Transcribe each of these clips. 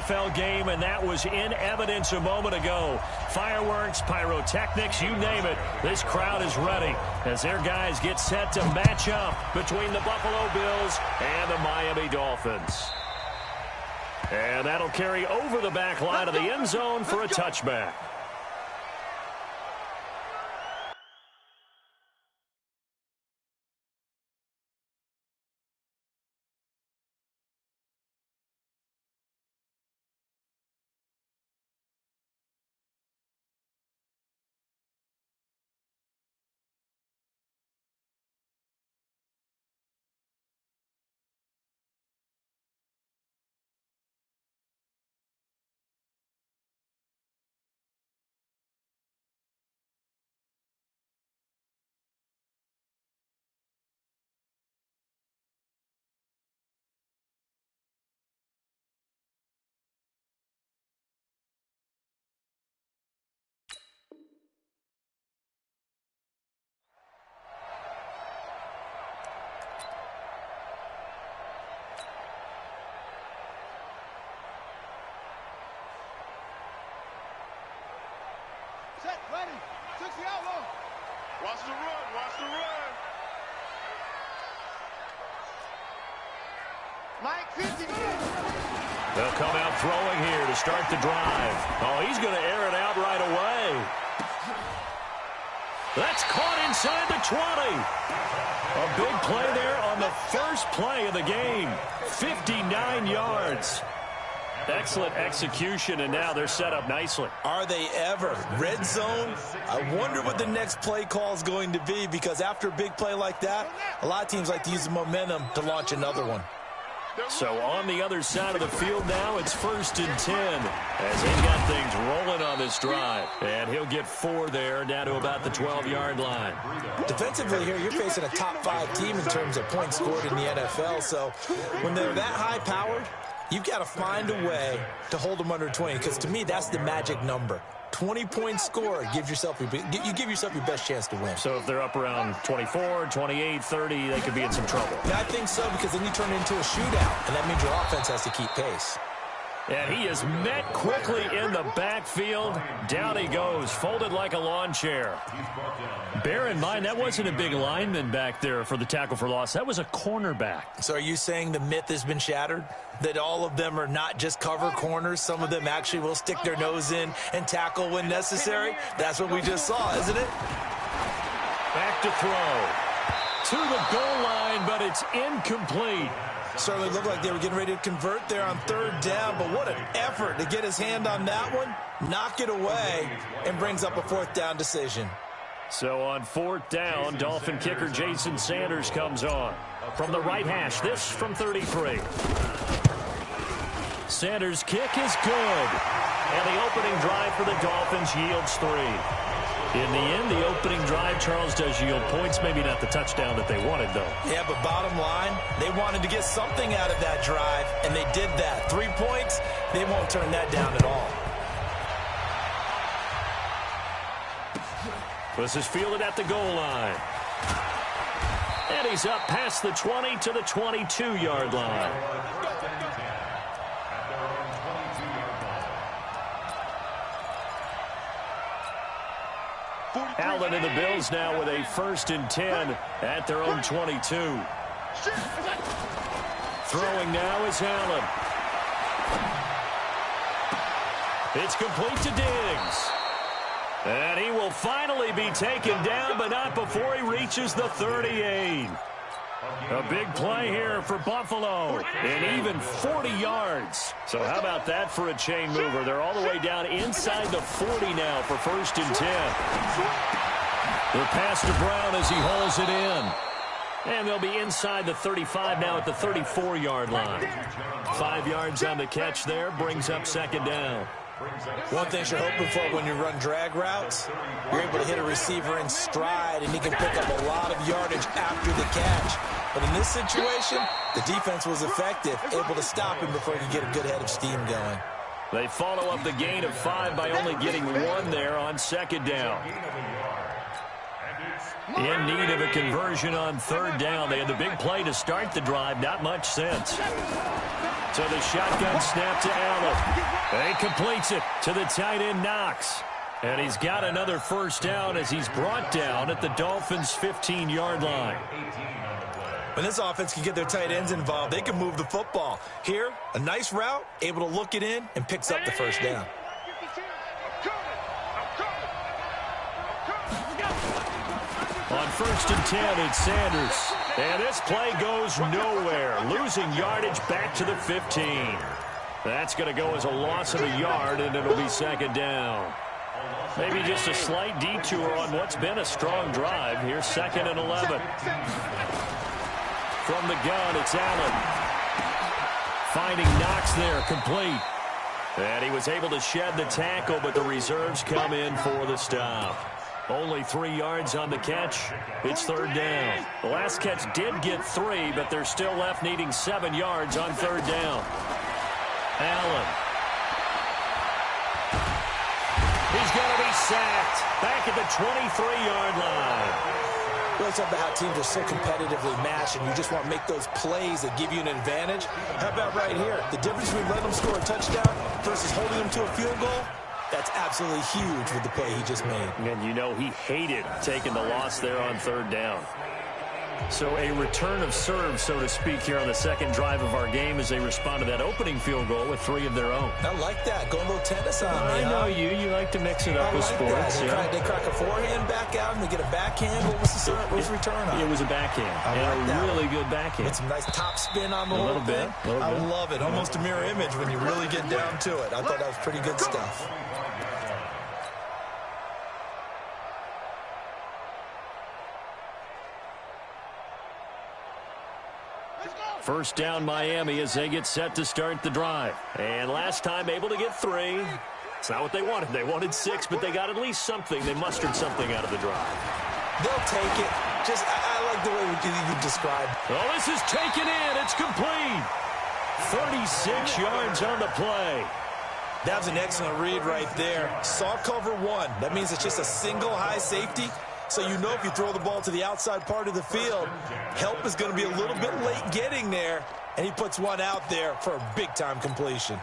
NFL game, and that was in evidence a moment ago. Fireworks, pyrotechnics, you name it. This crowd is ready as their guys get set to match up between the Buffalo Bills and the Miami Dolphins. And that'll carry over the back line of the end zone for a touchback. Set, ready, 60 outlaw. Watch the run, watch the run. Mike 50. They'll come out throwing here to start the drive. Oh, he's going to air it out right away. That's caught inside the 20. A big play there on the first play of the game. 59 yards. Excellent execution, and now they're set up nicely. Are they ever? Red zone? I wonder what the next play call is going to be, because after a big play like that, a lot of teams like to use the momentum to launch another one. So on the other side of the field now, it's 1st and 10 as they've got things rolling on this drive. And he'll get 4 there, down to about the 12-yard line. Defensively here, you're facing a top-5 team in terms of points scored in the NFL. So when they're that high-powered, you've got to find a way to hold them under 20, because to me, that's the magic number. 20 points scored, you give yourself your best chance to win. So if they're up around 24, 28, 30, they could be in some trouble. Yeah, I think so, because then you turn it into a shootout, and that means your offense has to keep pace. And he is met quickly in the backfield. Down he goes, folded like a lawn chair. Bear in mind, that wasn't a big lineman back there for the tackle for loss. That was a cornerback. So are you saying the myth has been shattered? That all of them are not just cover corners? Some of them actually will stick their nose in and tackle when necessary? That's what we just saw, isn't it? Back to throw. To the goal line, but it's incomplete. Certainly looked like they were getting ready to convert there on 3rd down, but what an effort to get his hand on that one, knock it away, and brings up a 4th down decision. So on 4th down, Dolphin kicker Jason Sanders comes on. From the right hash, this from 33. Sanders' kick is good. And the opening drive for the Dolphins yields 3. In the end, the opening drive, Charles, does yield points. Maybe not the touchdown that they wanted, though. Yeah, but bottom line, they wanted to get something out of that drive, and they did that. 3 points, they won't turn that down at all. This is fielded at the goal line. And he's up past the 20 to the 22-yard line. Allen and the Bills now with a 1st and 10 at their own 22. Throwing now is Allen. It's complete to Diggs. And he will finally be taken down, but not before he reaches the 38. A big play here for Buffalo, and even 40 yards. So how about that for a chain mover? They're all the way down inside the 40 now for 1st and 10. The pass to Brown as he holds it in. And they'll be inside the 35 now at the 34-yard line. 5 yards on the catch there, brings up 2nd down. One thing you're hoping for when you run drag routes, you're able to hit a receiver in stride, and he can pick up a lot of yardage after the catch. But in this situation, the defense was effective, able to stop him before he could get a good head of steam going. They follow up the gain of 5 by only getting 1 there on 2nd down. In need of a conversion on 3rd down. They had the big play to start the drive, not much since. So the shotgun snap to Allen. He completes it to the tight end Knox. And he's got another first down as he's brought down at the Dolphins' 15-yard line. When this offense can get their tight ends involved, they can move the football. Here, a nice route, able to look it in, and picks up the first down. On 1st and 10, it's Sanders. And this play goes nowhere, losing yardage back to the 15. That's going to go as a loss of a yard, and it'll be 2nd down. Maybe just a slight detour on what's been a strong drive. Here's 2nd and 11. From the gun, it's Allen. Finding Knox there, complete. And he was able to shed the tackle, but the reserves come in for the stop. Only 3 yards on the catch. It's 3rd down. The last catch did get 3, but they're still left needing 7 yards on 3rd down. Allen. He's going to be sacked back at the 23-yard line. Really talk about how teams are so competitively matched, and you just want to make those plays that give you an advantage. How about right here? The difference between letting them score a touchdown versus holding them to a field goal, that's absolutely huge with the play he just made. And you know he hated taking the loss there on 3rd down. So a return of serve, so to speak, here on the 2nd drive of our game as they respond to that opening field goal with 3 of their own. I like that. Going a little tennis on me. I know you. You like to mix it up with sports. They crack a forehand back out and they get a backhand. What was the return on? It was a backhand. A really good backhand. With some nice top spin on the whole thing. I love it. Almost a mirror image when you really get down to it. I thought that was pretty good stuff. First down Miami as they get set to start the drive. And last time able to get 3. It's not what they wanted. They wanted 6, but they got at least something. They mustered something out of the drive. They'll take it. I like the way you described. Oh, this is taken in. It's complete. 36 yards on the play. That was an excellent read right there. Saw cover 1. That means it's just a single high safety. So you know if you throw the ball to the outside part of the field, help is going to be a little bit late getting there, and he puts one out there for a big-time completion.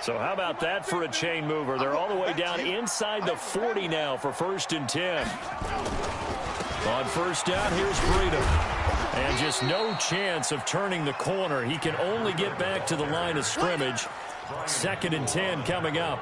So how about that for a chain mover? They're all the way down inside the 40 now for 1st and 10. On 1st down, here's Breida. And just no chance of turning the corner. He can only get back to the line of scrimmage. 2nd and 10 coming up.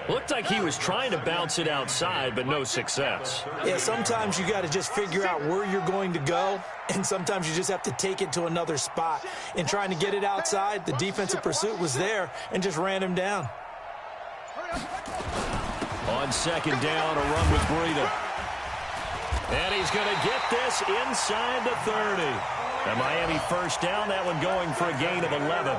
Looked like he was trying to bounce it outside, but no success. Yeah, sometimes you got to just figure out where you're going to go, and sometimes you just have to take it to another spot. In trying to get it outside, the defensive pursuit was there and just ran him down. On 2nd down, a run with Breida. And he's going to get this inside the 30. A Miami first down, that one going for a gain of 11.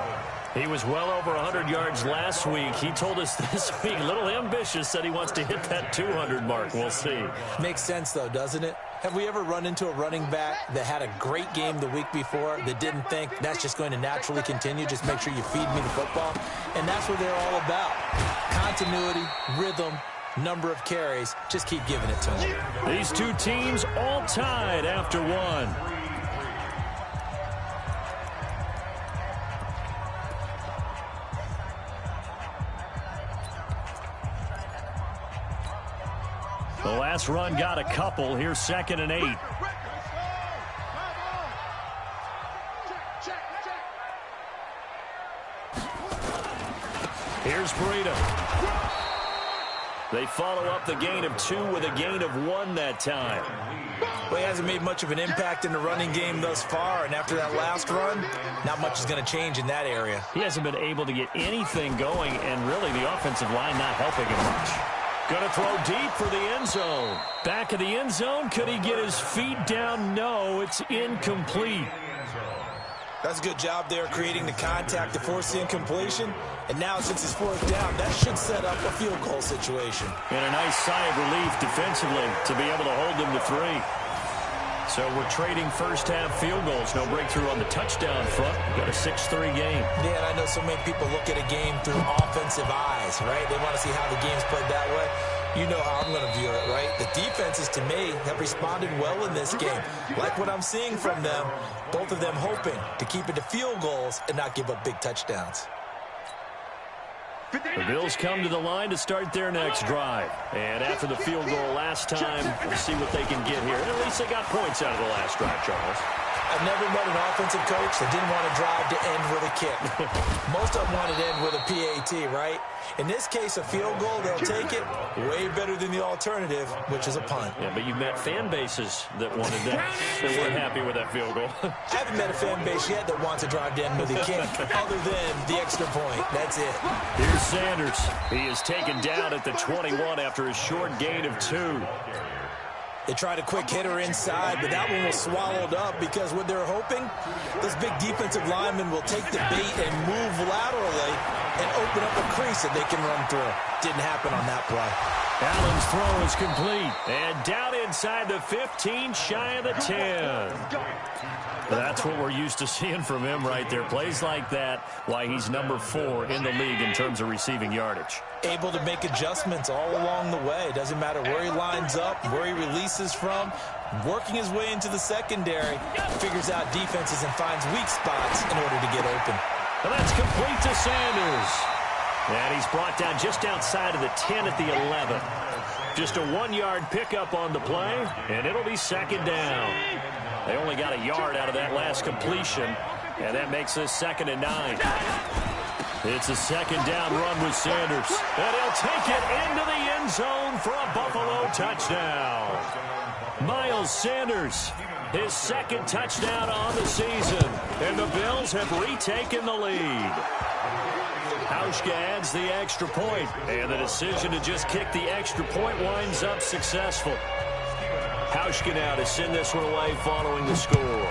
He was well over 100 yards last week. He told us this week, a little ambitious, said he wants to hit that 200 mark. We'll see. Makes sense, though, doesn't it? Have we ever run into a running back that had a great game the week before that didn't think that's just going to naturally continue? Just make sure you feed me the football. And that's what they're all about. Continuity, rhythm, number of carries. Just keep giving it to them. These two teams all tied after 1. The last run got a couple. Here's 2nd and 8. Here's Breida. They follow up the gain of 2 with a gain of 1 that time. Well, he hasn't made much of an impact in the running game thus far, and after that last run, not much is going to change in that area. He hasn't been able to get anything going, and really the offensive line not helping him much. Going to throw deep for the end zone. Back of the end zone. Could he get his feet down? No, it's incomplete. That's a good job there creating the contact to force the incompletion. And now since it's 4th down, that should set up a field goal situation. And a nice sigh of relief defensively to be able to hold them to 3. So we're trading first-half field goals. No breakthrough on the touchdown front. We've got a 6-3 game. Yeah, and I know so many people look at a game through offensive eyes, right? They want to see how the game's played that way. You know how I'm going to view it, right? The defenses, to me, have responded well in this game. Like what I'm seeing from them, both of them hoping to keep it to field goals and not give up big touchdowns. The Bills come to the line to start their next drive. And after the field goal last time, we'll see what they can get here. At least they got points out of the last drive, Charles. I've never met an offensive coach that didn't want to drive to end with a kick. Most of them wanted to end with a PAT, right? In this case, a field goal, they'll take it way better than the alternative, which is a punt. Yeah, but you've met fan bases that wanted that. They weren't happy with that field goal. I haven't met a fan base yet that wants to drive to end with a kick, other than the extra point. That's it. Here's Sanders. He is taken down at the 21 after a short gain of 2. They tried a quick hitter inside, but that one was swallowed up because what they're hoping, this big defensive lineman will take the bait and move laterally and open up a crease that they can run through. Didn't happen on that play. Allen's throw is complete. And down inside the 15, shy of the 10. That's what we're used to seeing from him right there. Plays like that, why he's number 4 in the league in terms of receiving yardage. Able to make adjustments all along the way. Doesn't matter where he lines up, where he releases from. Working his way into the secondary, figures out defenses and finds weak spots in order to get open. And that's complete to Sanders. And he's brought down just outside of the 10 at the 11. Just a 1-yard pickup on the play, and it'll be second down. They only got a yard out of that last completion, and that makes this 2nd and 9. It's a second down run with Sanders. And he'll take it into the end zone for a Buffalo touchdown. Miles Sanders, his 2nd touchdown on the season. And the Bills have retaken the lead. Hauschka adds the extra point, and the decision to just kick the extra point winds up successful. Hauschka now to send this one away following the score.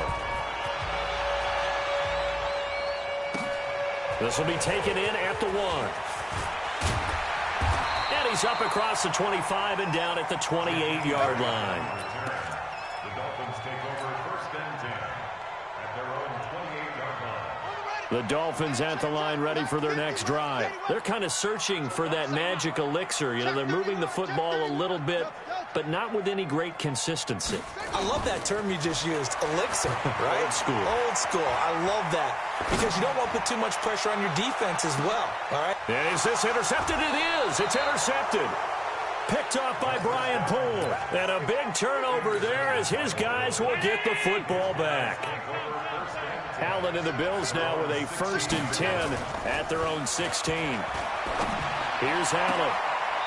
This will be taken in at the 1. And he's up across the 25 and down at the 28-yard line. The Dolphins take over 1st and 10 at their own 28-yard line. The Dolphins at the line ready for their next drive. They're kind of searching for that magic elixir. You know, they're moving the football a little bit, but not with any great consistency. I love that term you just used, elixir, right? Old school. Old school. I love that because you don't want to put too much pressure on your defense as well, all right? And is this intercepted? It is. It's intercepted. Picked off by Brian Poole. And a big turnover there as his guys will get the football back. Allen and the Bills now with a 1st and 10 at their own 16. Here's Allen.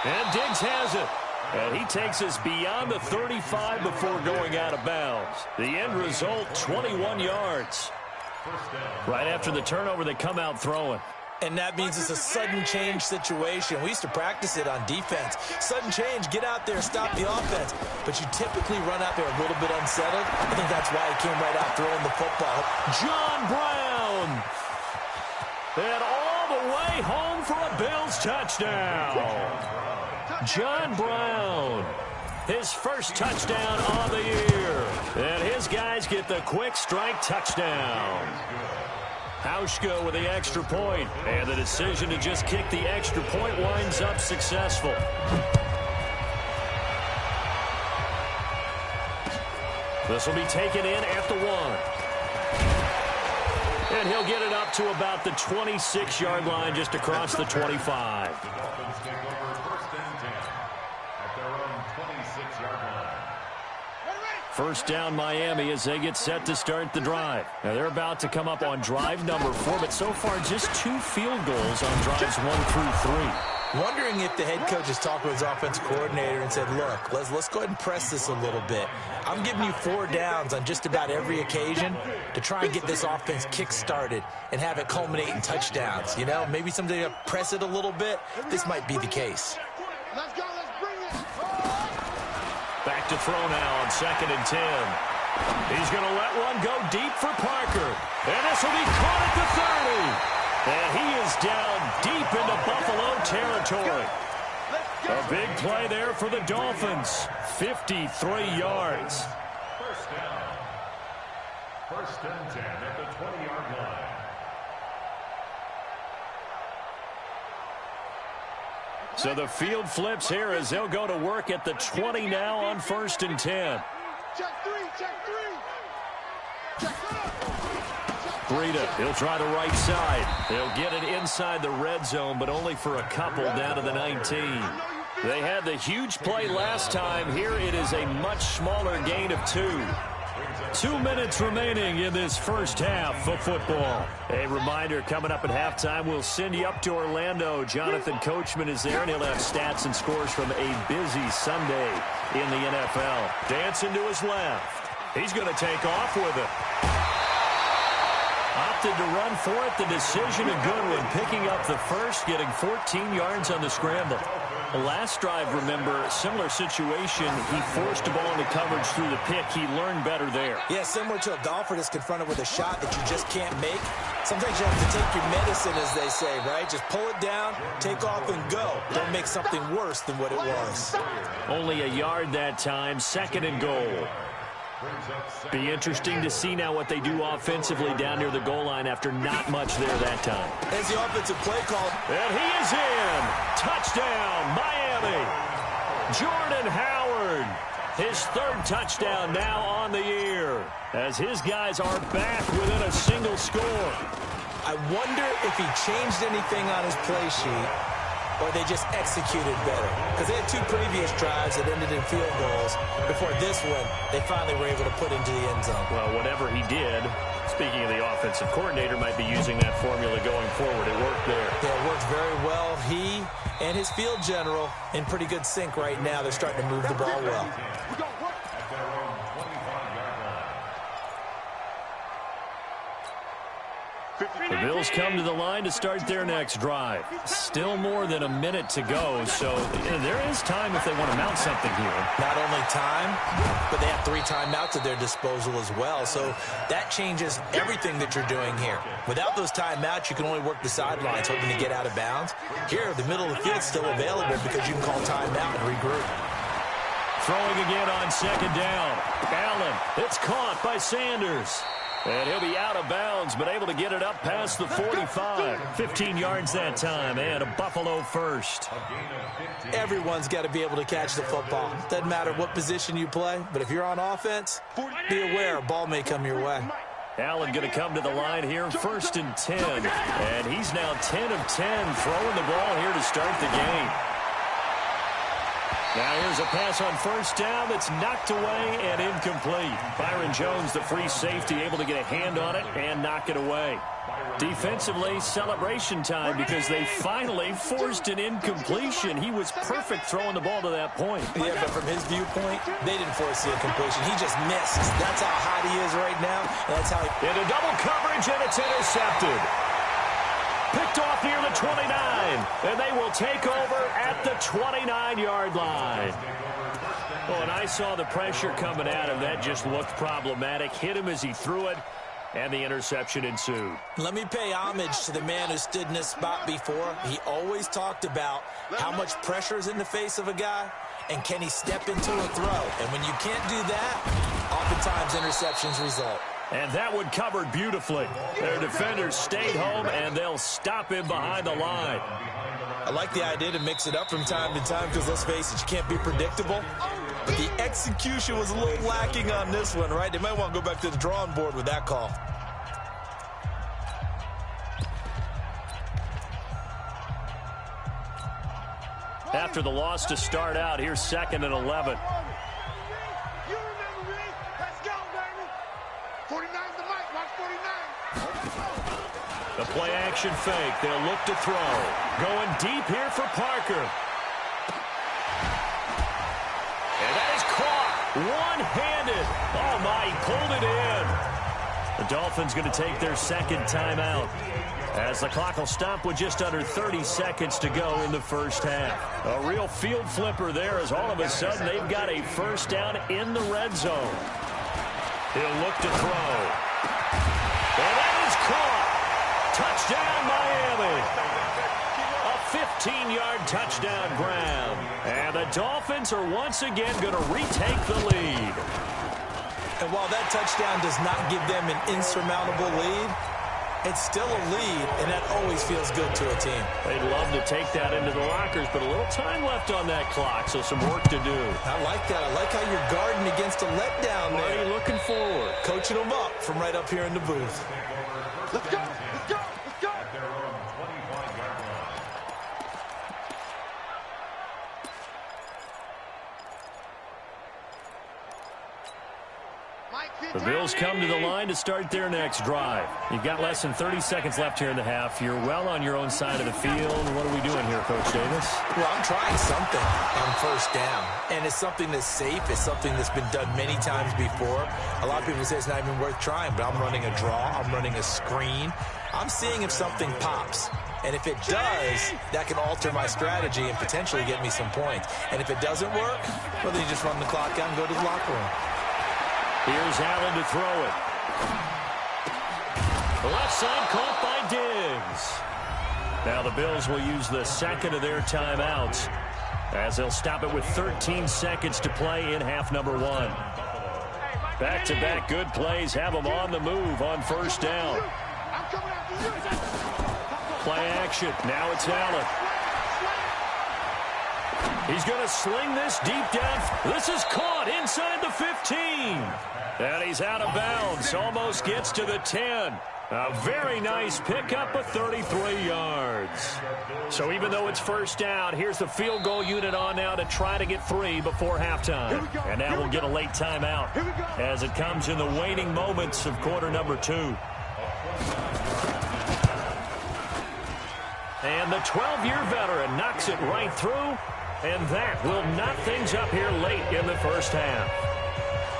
And Diggs has it. And he takes us beyond the 35 before going out of bounds. The end result, 21 yards. Right after the turnover, they come out throwing. And that means it's a sudden change situation. We used to practice it on defense. Sudden change, get out there, stop the offense. But you typically run out there a little bit unsettled. I think that's why he came right out throwing the football. John Brown. And all the way home for a Bills touchdown. John Brown. His first touchdown on the year. And his guys get the quick strike touchdown. Hauschka with the extra point, and the decision to just kick the extra point winds up successful. This will be taken in at the 1. And he'll get it up to about the 26-yard line just across the 25. The Dolphins take over 1st and 10 at their own 26-yard line. First down Miami as they get set to start the drive. Now they're about to come up on drive number 4, but so far just 2 field goals on drives 1 through 3. Wondering if the head coach has talked with his offensive coordinator and said, look, let's go ahead and press this a little bit. I'm giving you 4 downs on just about every occasion to try and get this offense kick-started and have it culminate in touchdowns. You know, maybe someday to press it a little bit. This might be the case. Let's go, let's bring it. Back to throw now on 2nd and 10. He's going to let one go deep for Parker. And this will be caught at the 30. And he is down deep into Buffalo territory. A big play there for the Dolphins. 53 yards. First down. 1st and 10 at the 20-yard line. So the field flips here as they'll go to work at the 20 now on 1st and 10. Check three, check three. Check Breida, he'll try the right side. They'll get it inside the red zone, but only for a couple down to the 19. They had the huge play last time. Here it is a much smaller gain of 2. 2 minutes remaining in this first half of football. A reminder, coming up at halftime, we'll send you up to Orlando. Jonathan Coachman is there, and he'll have stats and scores from a busy Sunday in the NFL. Dancing to his left. He's going to take off with it. Opted to run for it. The decision, a good one. Picking up the first, getting 14 yards on the scramble. The last drive, remember, similar situation. He forced the ball into coverage through the pick. He learned better there. Yeah, similar to a golfer that's confronted with a shot that you just can't make. Sometimes you have to take your medicine, as they say, right? Just pull it down, take off, and go. Don't make something worse than what it was. Only a yard that time, 2nd and goal. Be interesting to see now what they do offensively down near the goal line after not much there that time. As the offensive play called. And he is in. Touchdown, Miami. Jordan Howard. His 3rd touchdown now on the year as his guys are back within a single score. I wonder if he changed anything on his play sheet or they just executed better. Because they had 2 previous drives that ended in field goals. Before this one, they finally were able to put into the end zone. Well, whatever he did, speaking of the offensive coordinator, might be using that formula going forward. It worked there. Yeah, it worked very well. He and his field general in pretty good sync right now. They're starting to move the ball well. The Bills come to the line to start their next drive. Still more than a minute to go, so there is time if they want to mount something here. Not only time, but they have 3 timeouts at their disposal as well, so that changes everything that you're doing here. Without those timeouts, you can only work the sidelines, hoping to get out of bounds. Here, the middle of the field's still available because you can call timeout and regroup. Throwing again on 2nd down. Allen, it's caught by Sanders. And he'll be out of bounds, but able to get it up past the 45. 15 yards that time, and a Buffalo first. Everyone's got to be able to catch the football. Doesn't matter what position you play, but if you're on offense, be aware a ball may come your way. Allen going to come to the line here, 1st and 10. And he's now 10 of 10, throwing the ball here to start the game. Now here's a pass on 1st down that's knocked away and incomplete. Byron Jones, the free safety, able to get a hand on it and knock it away. Defensively, celebration time because they finally forced an incompletion. He was perfect throwing the ball to that point. Yeah, but from his viewpoint, they didn't force the incompletion. He just missed. That's how hot he is right now. That's how he... Into double coverage, and it's intercepted. Picked off near the 29, and they will take over at the 29-yard line. Oh, and I saw the pressure coming at him. That just looked problematic. Hit him as he threw it, and the interception ensued. Let me pay homage to the man who stood in this spot before. He always talked about how much pressure is in the face of a guy, and can he step into a throw. And when you can't do that, oftentimes interceptions result. And that one covered beautifully. Their defenders stayed home, and they'll stop him behind the line. I like the idea to mix it up from time to time because, let's face it, you can't be predictable. But the execution was a little lacking on this one, right? They might want to go back to the drawing board with that call. After the loss to start out, here's 2nd and 11. The play action fake. They'll look to throw. Going deep here for Parker. And that is caught. One-handed. Oh, my, he pulled it in. The Dolphins going to take their 2nd timeout as the clock will stop with just under 30 seconds to go in the first half. A real field flipper there as all of a sudden they've got a 1st down in the red zone. He'll look to throw. And that is caught. Touchdown, Miami. A 15-yard touchdown grab. And the Dolphins are once again going to retake the lead. And while that touchdown does not give them an insurmountable lead, It's still a lead, and that always feels good to a team. They'd love to take that into the lockers, but a little time left on that clock, so some work to do. I like that. I like how you're guarding against a letdown there. Already looking forward. Coaching them up from right up here in the booth. Let's go. Let's go. Let's go. At their own 25-yard line. The Bills come to the line to start their next drive. You've got less than 30 seconds left here in the half. You're well on your own side of the field. What are we doing here, Coach Davis? Well, I'm trying something on first down, and it's something that's safe. It's something that's been done many times before. A lot of people say it's not even worth trying, but I'm running a draw. I'm running a screen. I'm seeing if something pops. And if it does, that can alter my strategy and potentially get me some points. And if it doesn't work, well, then you just run the clock out and go to the locker room. Here's Allen to throw it. The left side caught by Diggs. Now the Bills will use the second of their timeouts as they'll stop it with 13 seconds to play in half number one. Back-to-back good plays have them on the move on first down. Play action. Now it's Allen. He's going to sling this deep down. This is caught inside the 15. And he's out of bounds. Almost gets to the 10. A very nice pickup of 33 yards. So even though it's first down, here's the field goal unit on now to try to get 3 before halftime. And now we'll get a late timeout as it comes in the waning moments of quarter number 2. And the 12-year veteran knocks it right through. And that will knot things up here late in the first half.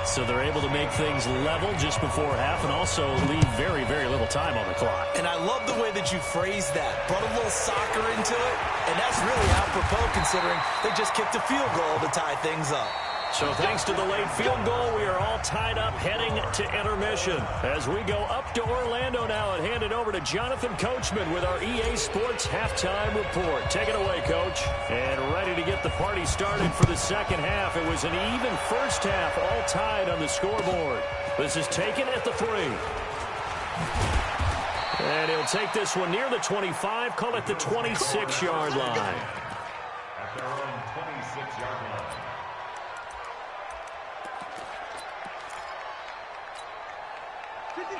So they're able to make things level just before half and also leave very, very little time on the clock. And I love the way that you phrased that. Brought a little soccer into it. And that's really apropos considering they just kicked a field goal to tie things up. So thanks to the late field goal, we are all tied up heading to intermission. As we go up to Orlando now and hand it over to Jonathan Coachman with our EA Sports Halftime Report. Take it away, Coach. And ready to get the party started for the second half. It was an even first half, all tied on the scoreboard. This is taken at the 3. And he'll take this one near the 25, call it the 26-yard line. At their own 26-yard line.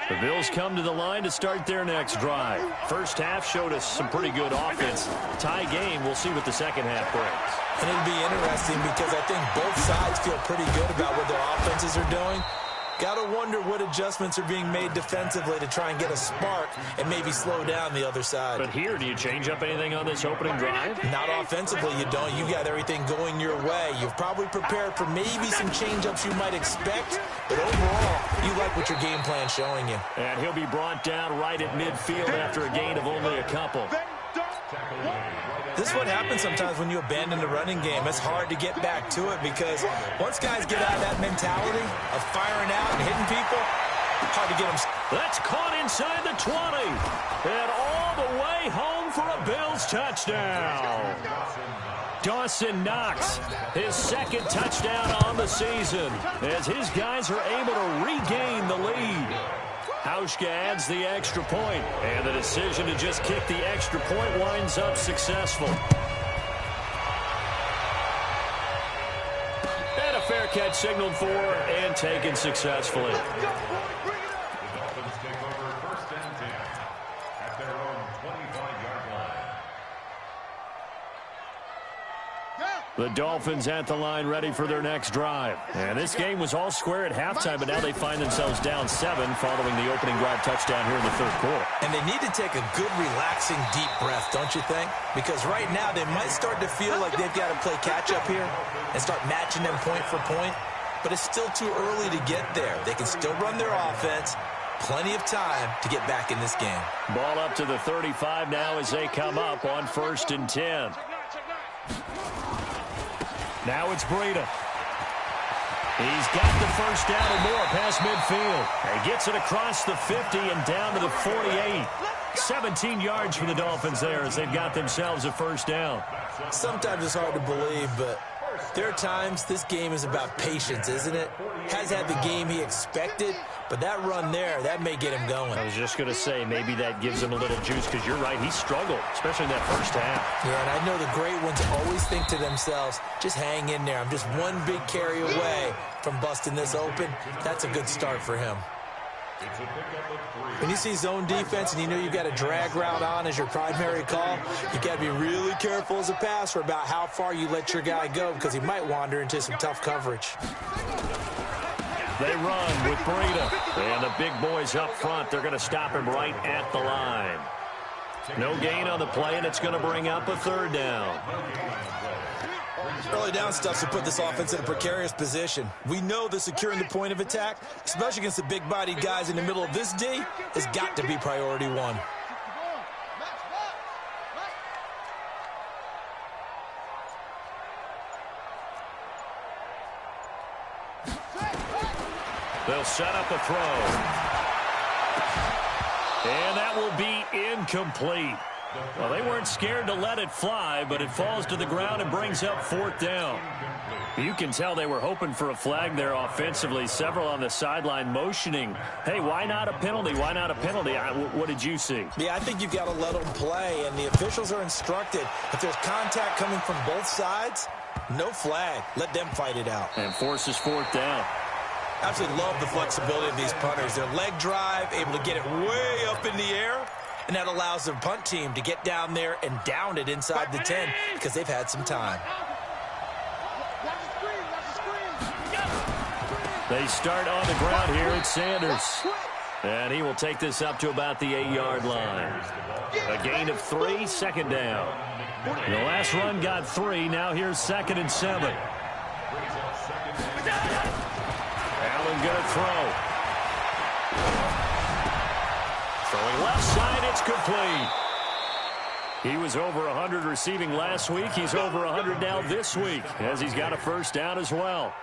The Bills come to the line to start their next drive. First half showed us some pretty good offense. Tie game, we'll see what the second half brings. And it'll be interesting because I think both sides feel pretty good about what their offenses are doing. Got to wonder what adjustments are being made defensively to try and get a spark and maybe slow down the other side. But here, do you change up anything on this opening drive? Not offensively, you don't. You got everything going your way. You've probably prepared for maybe some change-ups you might expect, but overall, you like what your game plan's showing you. And he'll be brought down right at midfield after a gain of only a couple. This is what happens sometimes when you abandon the running game. It's hard to get back to it because once guys get out of that mentality of firing out and hitting people, hard to get them. That's caught inside the 20. And all the way home for a Bills touchdown. Dawson Knox, his second touchdown on the season as his guys are able to regain the lead. Hauschka adds the extra point, and the decision to just kick the extra point winds up successful. And a fair catch signaled for and taken successfully. The Dolphins take over first and 10 at their own 25-yard line. The Dolphins at the line ready for their next drive. And this game was all square at halftime, but now they find themselves down 7 following the opening drive touchdown here in the third quarter. And they need to take a good, relaxing, deep breath, don't you think? Because right now they might start to feel like they've got to play catch-up here and start matching them point for point. But it's still too early to get there. They can still run their offense. Plenty of time to get back in this game. Ball up to the 35 now as they come up on first and 10. Now it's Breida. He's got the first down and more past midfield. And he gets it across the 50 and down to the 48. 17 yards for the Dolphins there as they've got themselves a first down. Sometimes it's hard to believe, but There are times this game is about patience, isn't it? Has had the game he expected, but that run there, that may get him going. I was just going to say, maybe that gives him a little juice, because you're right, he struggled, especially in that first half. Yeah, and I know the great ones always think to themselves, just hang in there. I'm just one big carry away from busting this open. That's a good start for him. When you see zone defense and you know you've got a drag route on as your primary call, you got to be really careful as a passer about how far you let your guy go, because he might wander into some tough coverage. They run with Breida, and the big boys up front, they're going to stop him right at the line. No gain on the play, and it's going to bring up a third down. Early down stuff to put this offense in a precarious position. We know that securing the point of attack, especially against the big-bodied guys in the middle of this D, has got to be priority one. They'll set up a throw. And that will be incomplete. Well, they weren't scared to let it fly, but it falls to the ground and brings up fourth down. You can tell they were hoping for a flag there offensively. Several on the sideline motioning, hey, why not a penalty? Why not a penalty? What did you see? Yeah, I think you've got to let them play, and the officials are instructed, if there's contact coming from both sides, no flag. Let them fight it out. And forces fourth down. Absolutely love the flexibility of these punters. Their leg drive, able to get it way up in the air, and that allows the punt team to get down there and down it inside the 10 because they've had some time. They start on the ground here at Sanders. And he will take this up to about the 8-yard line. A gain of 3, second down. The last run got 3. Now here's 2nd and 7. Allen going to throw. Throwing left side, it's complete. He was over 100 receiving last week. He's over 100 now this week, as he's got a first down as well.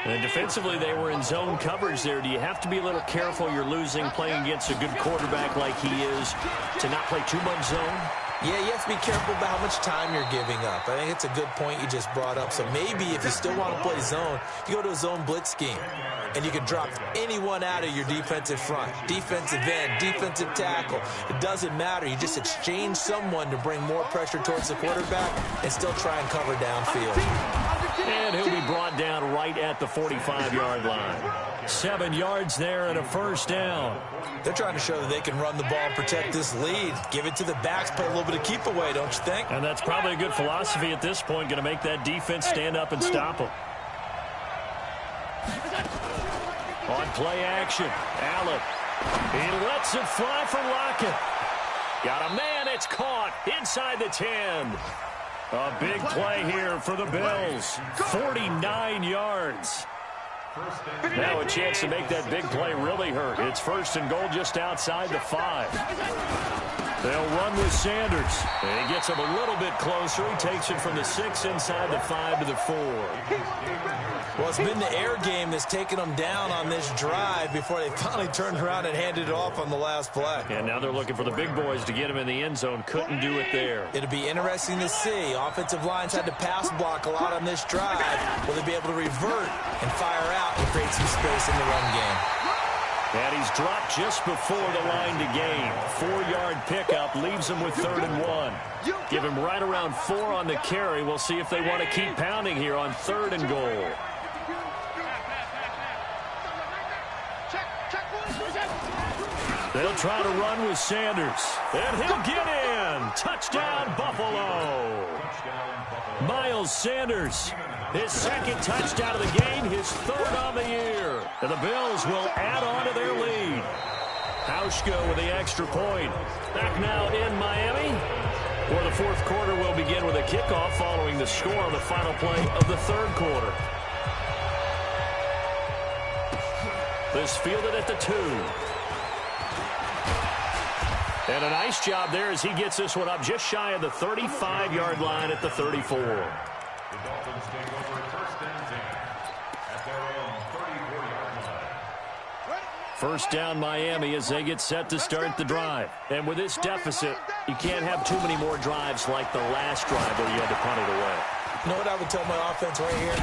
And defensively, they were in zone coverage there. Do you have to be a little careful? You're losing, playing against a good quarterback like he is, to not play too much zone? Yeah, you have to be careful about how much time you're giving up. I think it's a good point you just brought up. So maybe if you still want to play zone, you go to a zone blitz scheme. And you can drop anyone out of your defensive front. Defensive end, defensive tackle. It doesn't matter. You just exchange someone to bring more pressure towards the quarterback and still try and cover downfield. And he'll be brought down right at the 45-yard line. 7 yards there and a first down. They're trying to show that they can run the ball and protect this lead. Give it to the backs, play a little bit of keep away, don't you think? And that's probably a good philosophy at this point, going to make that defense stand up and stop them. On play action, Allen. He lets it fly for Lockett. Got a man, it's caught inside the 10. A big play here for the Bills. 49 yards. Now a chance to make that big play really hurt. It's 1st and goal just outside the 5. They'll run with Sanders. And he gets him a little bit closer. He takes it from the 6 inside the 5 to the 4. Well, it's been the air game that's taken them down on this drive before they finally turned around and handed it off on the last play. And now they're looking for the big boys to get him in the end zone. Couldn't do it there. It'll be interesting to see. Offensive lines had to pass block a lot on this drive. Will they be able to revert and fire out and create some space in the run game? And he's dropped just before the line to gain. 4-yard pickup leaves him with 3rd and 1. Give him right around 4 on the carry. We'll see if they want to keep pounding here on 3rd and goal. They'll try to run with Sanders. And he'll get in. Touchdown, Buffalo. Miles Sanders, his 2nd touchdown of the game, his 3rd on the year. And the Bills will add on to their lead. Hauschka with the extra point. Back now in Miami, where the 4th quarter will begin with a kickoff following the score on the final play of the 3rd quarter. This fielded at the 2. And a nice job there as he gets this one up just shy of the 35-yard line at the 34. The Dolphins take over 1st and 10 at their own 34-yard line. First down Miami as they get set to start the drive. And with this deficit, you can't have too many more drives like the last drive where you had to punt it away. You know what I would tell my offense right here?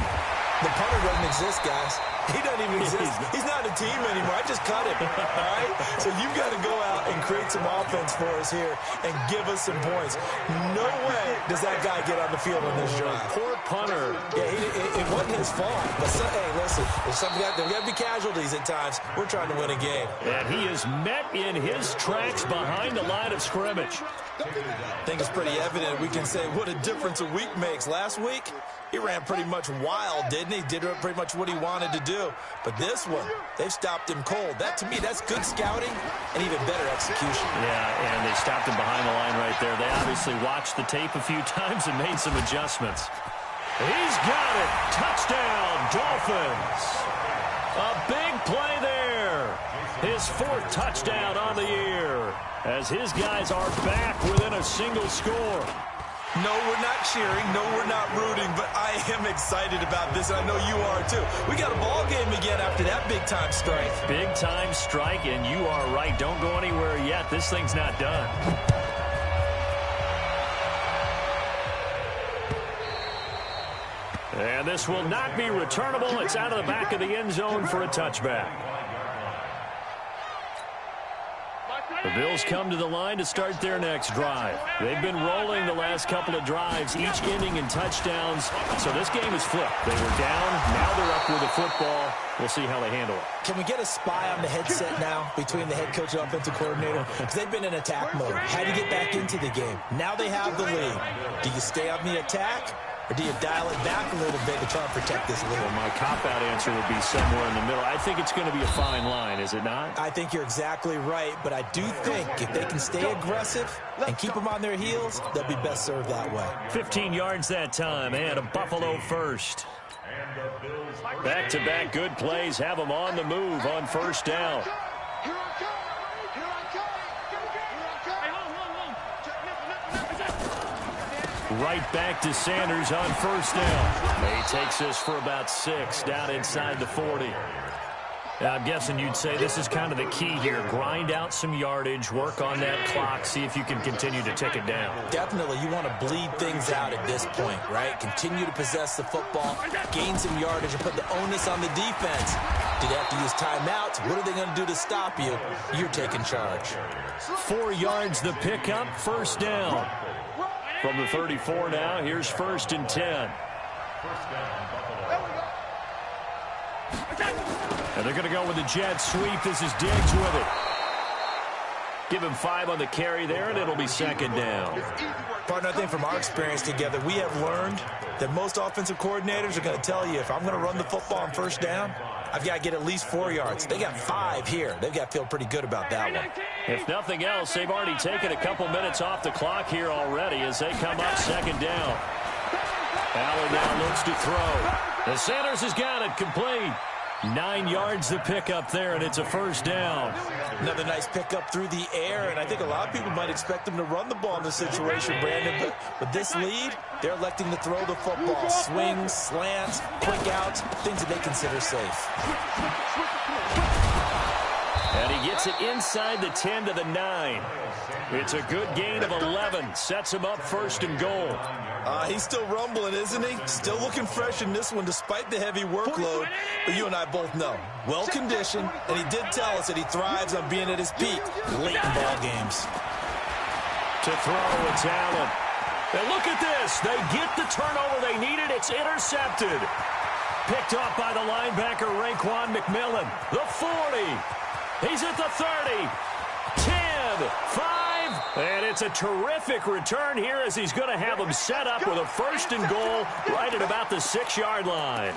The punter doesn't exist, guys. He doesn't even exist. He's not a team anymore. I just cut him, all right? So you've got to go out and create some offense for us here and give us some points. No way does that guy get on the field on this drive. Poor punter. Yeah, it wasn't his fault. But, hey, listen, there's got to be casualties at times. We're trying to win a game. And he is met in his tracks behind the line of scrimmage. I think it's pretty evident. We can say what a difference a week makes. Last week, he ran pretty much wild, didn't he? Did pretty much what he wanted to do. But this one, they've stopped him cold. That, to me, that's good scouting and even better execution. Yeah, and they stopped him behind the line right there. They obviously watched the tape a few times and made some adjustments. He's got it. Touchdown, Dolphins. A big play there. His 4th touchdown on the year as his guys are back within a single score. No, we're not cheering. No, we're not rooting, but I am excited about this, and I know you are too. We got a ball game again after that big-time strike. Big-time strike, and you are right. Don't go anywhere yet. This thing's not done. And this will not be returnable. It's out of the back of the end zone for a touchback. The Bills come to the line to start their next drive. They've been rolling the last couple of drives, each ending in touchdowns. So this game is flipped. They were down. Now they're up with the football. We'll see how they handle it. Can we get a spy on the headset now between the head coach and offensive coordinator? Because they've been in attack mode. Had to get back into the game. Now they have the lead. Do you stay on the attack? Or do you dial it back a little bit to try and protect this lead? Well, my cop-out answer would be somewhere in the middle. I think it's going to be a fine line, is it not? I think you're exactly right, but I do think if they can stay aggressive and keep them on their heels, they'll be best served that way. 15 yards that time, and a Buffalo first. Back-to-back good plays have them on the move on first down. Right back to Sanders on first down. He takes this for about 6 down inside the 40. Now, I'm guessing you'd say this is kind of the key here. Grind out some yardage, work on that clock, see if you can continue to tick it down. Definitely, you want to bleed things out at this point, right? Continue to possess the football, gain some yardage, and put the onus on the defense. Do they have to use timeouts? What are they going to do to stop you? You're taking charge. 4 yards the pickup, first down. From the 34 now, here's 1st and 10. And they're going to go with the jet sweep. This is Diggs with it. Give him 5 on the carry there, and it'll be 2nd down. Partner, I think from our experience together, we have learned that most offensive coordinators are going to tell you, if I'm going to run the football on first down, I've got to get at least 4 yards. They got 5 here. They've got to feel pretty good about that one. If nothing else, they've already taken a couple minutes off the clock here already as they come up 2nd down. Allen now looks to throw. The Sanders has got it complete. 9 yards the pickup there, and it's a first down. Another nice pickup through the air, and I think a lot of people might expect them to run the ball in this situation, Brandon, but with this lead, they're electing to throw the football. Swings, slants, quick outs, things that they consider safe. And he gets it inside the 10 to the 9. It's a good gain of 11. Sets him up 1st and goal. He's still rumbling, isn't he? Still looking fresh in this one despite the heavy workload. But you and I both know, well-conditioned, and he did tell us that he thrives on being at his peak late in ball games. To throw, it's Allen. And look at this. They get the turnover they needed. It's intercepted. Picked off by the linebacker, Raekwon McMillan. The 40. He's at the 30. 10, 5, and it's a terrific return here as he's going to have him set up with a 1st and goal right at about the 6-yard line.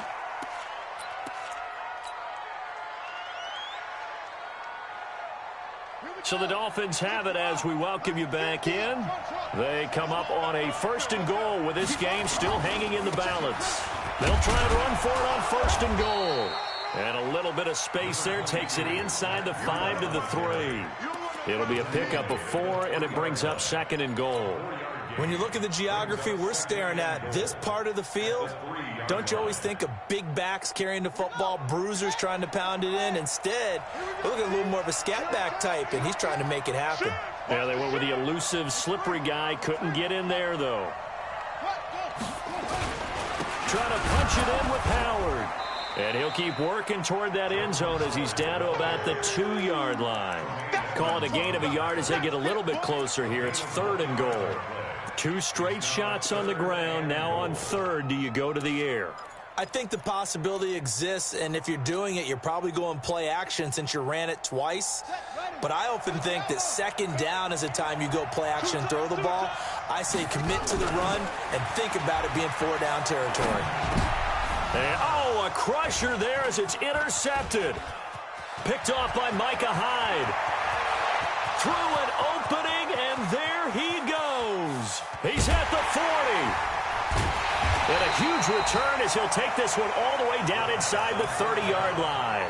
So the Dolphins have it as we welcome you back in. They come up on a 1st and goal with this game still hanging in the balance. They'll try and run for it on 1st and goal. And a little bit of space there takes it inside the 5 to the 3. It'll be a pickup of 4, and it brings up 2nd and goal. When you look at the geography we're staring at, this part of the field, don't you always think of big backs carrying the football, bruisers trying to pound it in? Instead, look at a little more of a scat back type, and he's trying to make it happen. Yeah, they went with the elusive, slippery guy. Couldn't get in there, though. trying to punch it in with Howard. And he'll keep working toward that end zone as he's down to about the 2-yard line. Call it a gain of a yard as they get a little bit closer here. It's 3rd and goal. 2 straight shots on the ground. Now on 3rd, do you go to the air? I think the possibility exists, and if you're doing it, you're probably going play action since you ran it twice. But I often think that 2nd down is a time you go play action and throw the ball. I say commit to the run and think about it being 4-down territory. And, a crusher there as it's intercepted. Picked off by Micah Hyde. Through an opening, and there he goes. He's at the 40. And a huge return as he'll take this one all the way down inside the 30-yard line.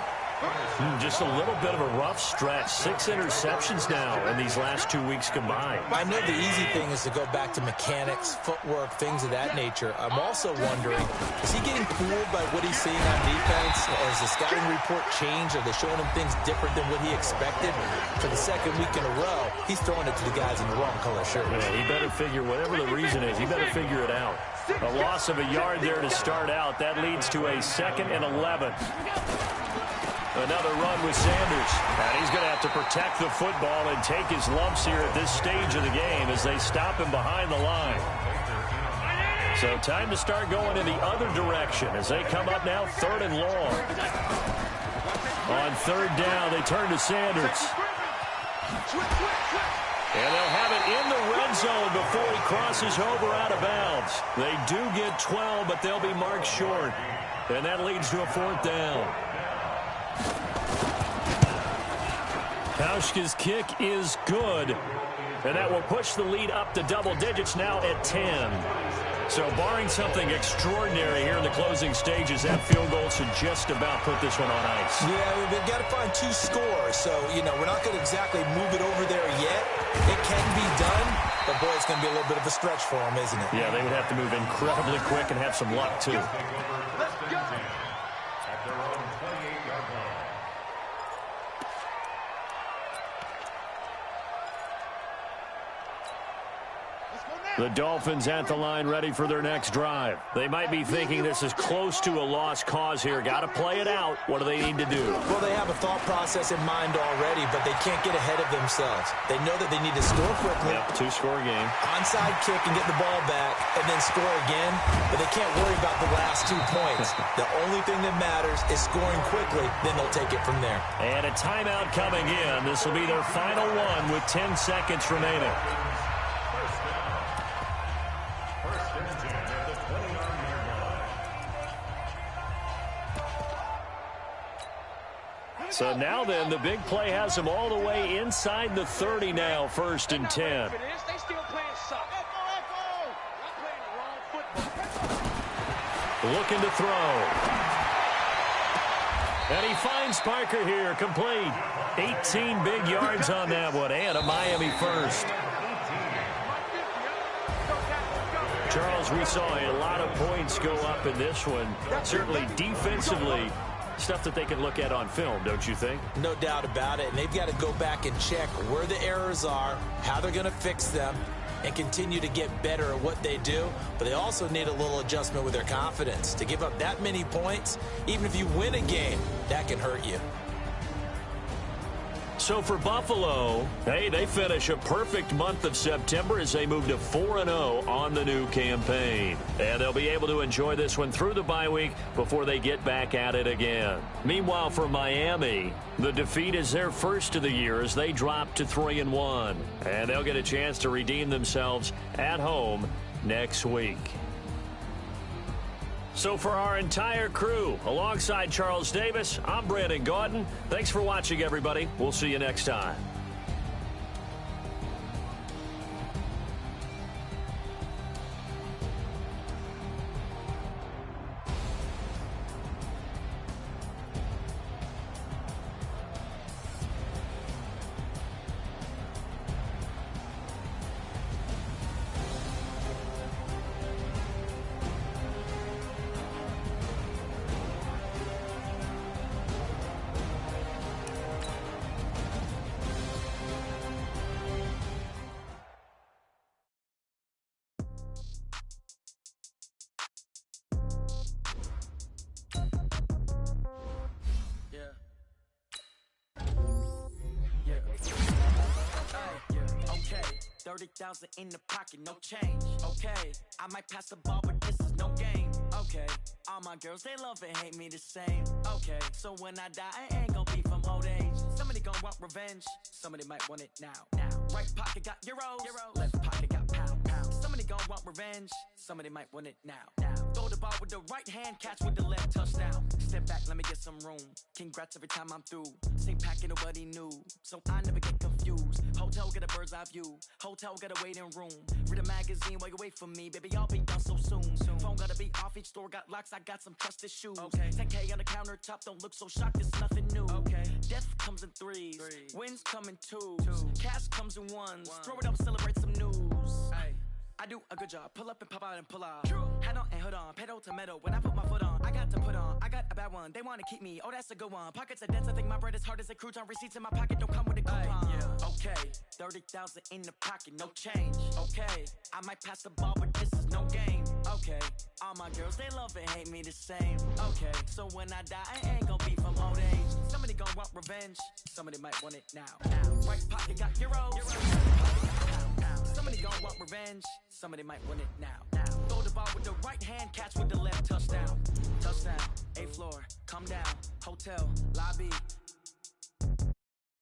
Just a little bit of a rough stretch. 6 interceptions now in these last 2 weeks combined. I know the easy thing is to go back to mechanics, footwork, things of that nature. I'm also wondering, is he getting fooled by what he's seeing on defense? Has the scouting report changed? Are they showing him things different than what he expected? For the 2nd week in a row, he's throwing it to the guys in the wrong color shirt. Yeah, he better figure, whatever the reason is, he better figure it out. A loss of a yard there to start out. That leads to a 2nd and 11. Another run with Sanders. And he's going to have to protect the football and take his lumps here at this stage of the game as they stop him behind the line. So time to start going in the other direction as they come up now 3rd and long. On 3rd down, they turn to Sanders. And they'll have it in the red zone before he crosses over out of bounds. They do get 12, but they'll be marked short. And that leads to a 4th down. Pauschke's kick is good. And that will push the lead up to double digits now at 10. So barring something extraordinary here in the closing stages, that field goal should just about put this one on ice. Yeah, they've got to find 2 scores. So, we're not going to exactly move it over there yet. It can be done, but, boy, it's going to be a little bit of a stretch for them, isn't it? Yeah, they would have to move incredibly quick and have some luck, too. Let's go. At their own 28-yard line. The Dolphins at the line ready for their next drive. They might be thinking this is close to a lost cause here. Got to play it out. What do they need to do? Well, they have a thought process in mind already, but they can't get ahead of themselves. They know that they need to score quickly. Yep, 2-score game. Onside kick and get the ball back and then score again, but they can't worry about the last 2 points. The only thing that matters is scoring quickly, then they'll take it from there. And a timeout coming in. This will be their final one with 10 seconds remaining. So now then, the big play has them all the way inside the 30 now, 1st and 10. They still playing soccer. Y'all playing the wrong football. Looking to throw. And he finds Parker here, complete. 18 big yards on that one, and a Miami first. Charles, we saw a lot of points go up in this one. Certainly defensively, stuff that they can look at on film, don't you think? No doubt about it, and they've got to go back and check where the errors are, how they're going to fix them, and continue to get better at what they do. But they also need a little adjustment with their confidence. To give up that many points, even if you win a game, that can hurt you. So for Buffalo, hey, they finish a perfect month of September as they move to 4-0 on the new campaign. And they'll be able to enjoy this one through the bye week before they get back at it again. Meanwhile, for Miami, the defeat is their first of the year as they drop to 3-1. And they'll get a chance to redeem themselves at home next week. So for our entire crew, alongside Charles Davis, I'm Brandon Gaudin. Thanks for watching, everybody. We'll see you next time. 30,000 in the pocket, no change. Okay, I might pass the ball, but this is no game. Okay, all my girls, they love and hate me the same. Okay, so when I die, I ain't gon' be from old age. Somebody gon' want revenge, somebody might want it now. Right pocket got euros, left pocket got pound. Somebody gon' want revenge, somebody might want it now. Throw the ball with the right hand, catch with the left, touchdown. Step back, let me get some room. Congrats every time I'm through. Same packet, nobody knew, so I never get confused. Hotel get a bird's eye view, hotel got a waiting room. Read a magazine while you wait for me, baby, I'll be done so soon. Phone gotta be off, each store got locks, I got some trusted shoes. 10K on the countertop, don't look so shocked, it's nothing new. Death comes in threes, wins come in twos, cash comes in ones. Throw it up, celebrate some news. I do a good job, pull up and pop out and pull out. Hat on and hood on, pedal to metal. When I put my foot on, I got to put on. I got a bad one, they wanna keep me. Oh, that's a good one. Pockets are dense, I think my bread is hard as a crouton. Receipts in my pocket don't come with a coupon. Okay, 30,000 in the pocket, no change. Okay, I might pass the ball, but this is no game. Okay, all my girls, they love and hate me the same. Okay, so when I die, I ain't gon' be from old age. Somebody gon' want revenge, somebody might want it now. Right pocket got euros, somebody gon' want revenge, somebody might want it now. Throw the ball with the right hand, catch with the left, touchdown. Touchdown, 8th floor, come down, hotel, lobby,